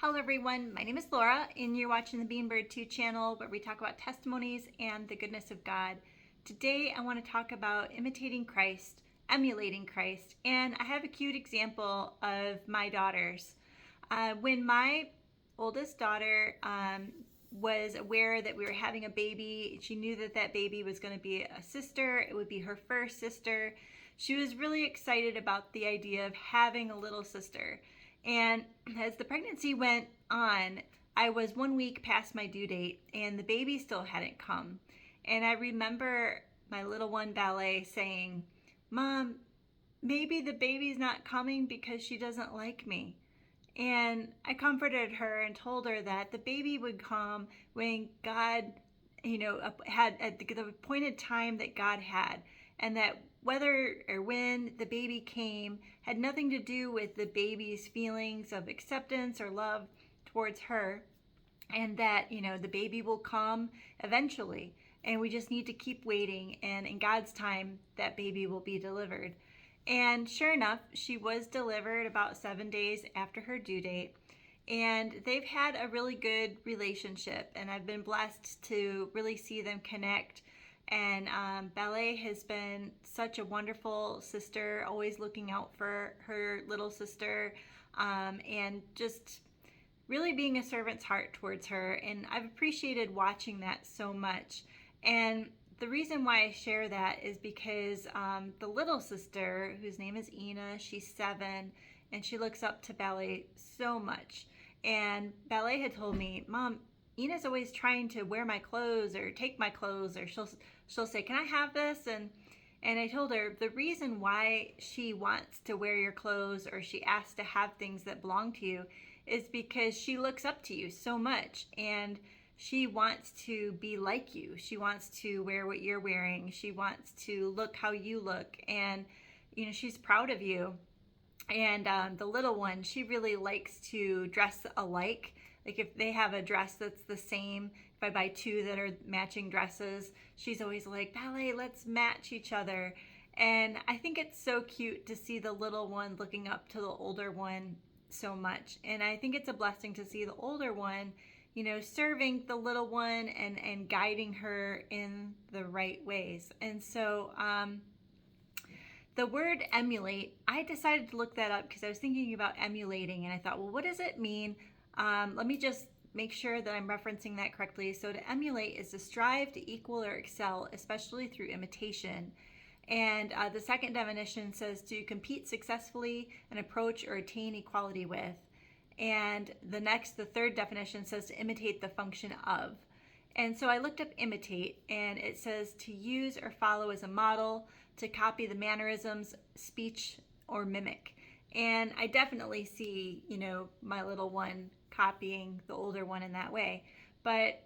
Hello everyone, my name is Laura and you're watching the Beanbird 2 channel where we talk about testimonies and the goodness of God. Today I want to talk about imitating Christ, emulating Christ, and I have a cute example of my daughters. When my oldest daughter was aware that we were having a baby, she knew that that baby was going to be a sister, it would be her first sister. She was really excited about the idea of having a little sister. And as the pregnancy went on, I was 1 week past my due date and the baby still hadn't come. And I remember my little one Ballet saying, "Mom, maybe the baby's not coming because she doesn't like me." And I comforted her and told her that the baby would come when God, had at the appointed time that God had, and that whether or when the baby came had nothing to do with the baby's feelings of acceptance or love towards her, and that, the baby will come eventually, and we just need to keep waiting, and in God's time, that baby will be delivered. And sure enough, she was delivered about 7 days after her due date. And they've had a really good relationship, and I've been blessed to really see them connect. And Ballet has been such a wonderful sister, always looking out for her little sister, and just really being a servant's heart towards her. And I've appreciated watching that so much. And the reason why I share that is because the little sister, whose name is Ina, she's 7, and she looks up to Ballet so much. And Ballet had told me, "Mom, Ina's always trying to wear my clothes or take my clothes, or she'll say, 'Can I have this?' And I told her the reason why she wants to wear your clothes or she asks to have things that belong to you is because she looks up to you so much, and she wants to be like you. She wants to wear what you're wearing. She wants to look how you look, and she's proud of you." And the little one, she really likes to dress alike. Like if they have a dress that's the same, if I buy 2 that are matching dresses, she's always like, "Ballet, let's match each other." And I think it's so cute to see the little one looking up to the older one so much. And I think it's a blessing to see the older one, serving the little one and guiding her in the right ways. And so the word emulate, I decided to look that up because I was thinking about emulating, and I thought, well, what does it mean? Let me just make sure that I'm referencing that correctly. So to emulate is to strive to equal or excel, especially through imitation. And the second definition says to compete successfully and approach or attain equality with. And the third definition says to imitate the function of. And so I looked up imitate, and it says to use or follow as a model, to copy the mannerisms, speech, or mimic. And I definitely see, my little one copying the older one in that way. But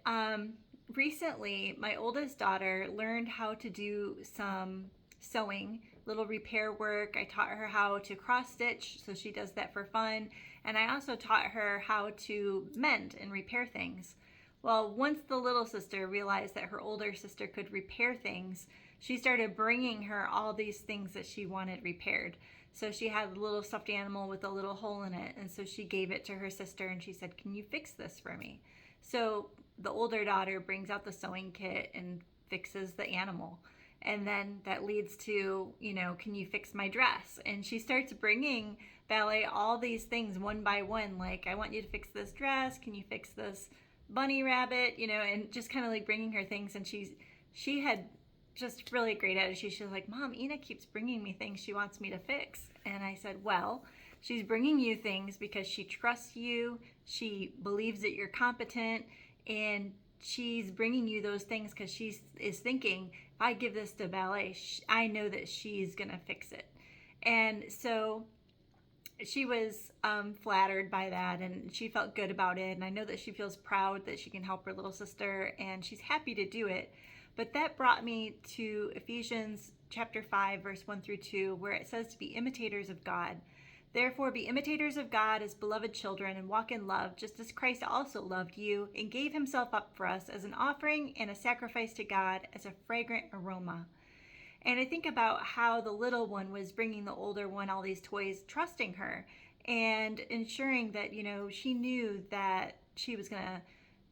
recently, my oldest daughter learned how to do some sewing, little repair work. I taught her how to cross stitch, so she does that for fun. And I also taught her how to mend and repair things. Well, once the little sister realized that her older sister could repair things, she started bringing her all these things that she wanted repaired. So she had a little stuffed animal with a little hole in it, and so she gave it to her sister and she said, "Can you fix this for me?" So the older daughter brings out the sewing kit and fixes the animal. And then that leads to, "Can you fix my dress?" And she starts bringing Ballet all these things one by one, like, "I want you to fix this dress. Can you fix this bunny rabbit?" And just kind of like bringing her things. And she had just really great attitude. She was like, "Mom, Ina keeps bringing me things she wants me to fix." And I said, "Well, she's bringing you things because she trusts you. She believes that you're competent, and she's bringing you those things because she is thinking, if I give this to Ballet, I know that she's gonna fix it." And so she was flattered by that, and she felt good about it. And I know that she feels proud that she can help her little sister, and she's happy to do it. But that brought me to Ephesians chapter 5, verse 1 through 2, where it says to be imitators of God. "Therefore be imitators of God as beloved children, and walk in love, just as Christ also loved you and gave himself up for us as an offering and a sacrifice to God as a fragrant aroma." And I think about how the little one was bringing the older one all these toys, trusting her. and ensuring that, she knew that she was going to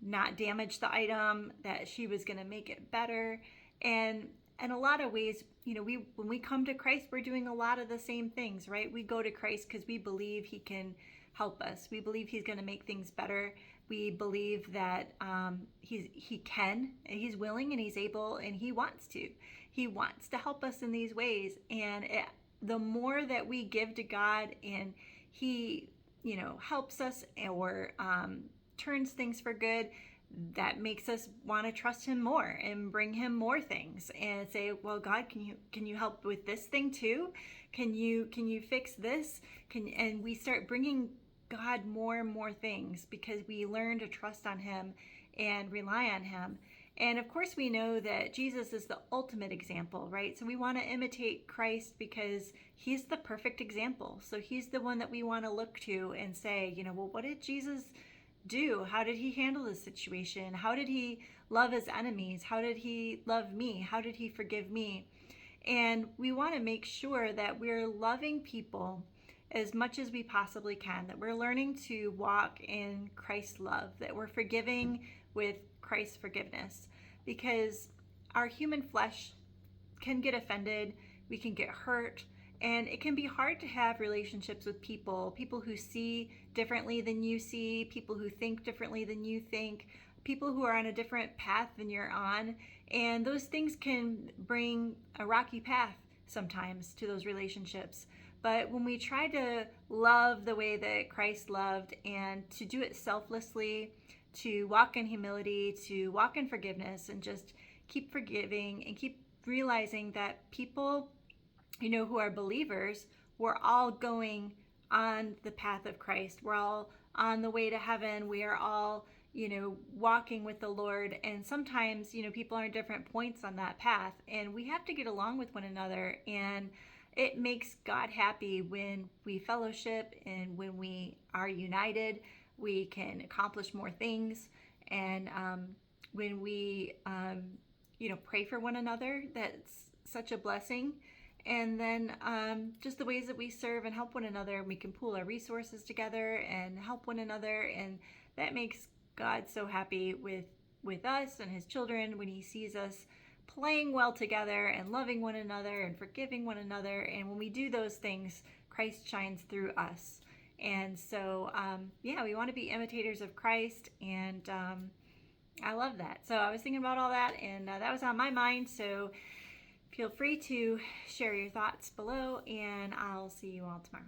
not damage the item, that she was going to make it better. And in a lot of ways, when we come to Christ, we're doing a lot of the same things, right? We go to Christ because we believe he can help us. We believe he's going to make things better. We believe that he can, and he's willing, and he's able, and he wants to. He wants to help us in these ways. And the more that we give to God, and he, helps us or turns things for good, that makes us want to trust him more and bring him more things and say, well, God, can you help with this thing too? Can you fix this? And we start bringing God more and more things because we learn to trust on him and rely on him. And of course, we know that Jesus is the ultimate example, right? So we want to imitate Christ because he's the perfect example. So he's the one that we want to look to and say, well, what did Jesus do? How did he handle this situation? How did he love his enemies? How did he love me? How did he forgive me? And we want to make sure that we're loving people as much as we possibly can, that we're learning to walk in Christ's love, that we're forgiving with Christ's forgiveness, because our human flesh can get offended, we can get hurt, and it can be hard to have relationships with people who see differently than you see, people who think differently than you think, people who are on a different path than you're on. And those things can bring a rocky path sometimes to those relationships. But when we try to love the way that Christ loved and to do it selflessly, to walk in humility, to walk in forgiveness, and just keep forgiving and keep realizing that people, who are believers, we're all going on the path of Christ. We're all on the way to heaven. We are all, walking with the Lord. And sometimes, people are at different points on that path, and we have to get along with one another. And it makes God happy when we fellowship and when we are united. We can accomplish more things. And when we, pray for one another, that's such a blessing. And then just the ways that we serve and help one another, we can pool our resources together and help one another. And that makes God so happy with us and his children when he sees us playing well together and loving one another and forgiving one another. And when we do those things, Christ shines through us. And so, we want to be imitators of Christ. And I love that. So I was thinking about all that, and that was on my mind. So feel free to share your thoughts below, and I'll see you all tomorrow.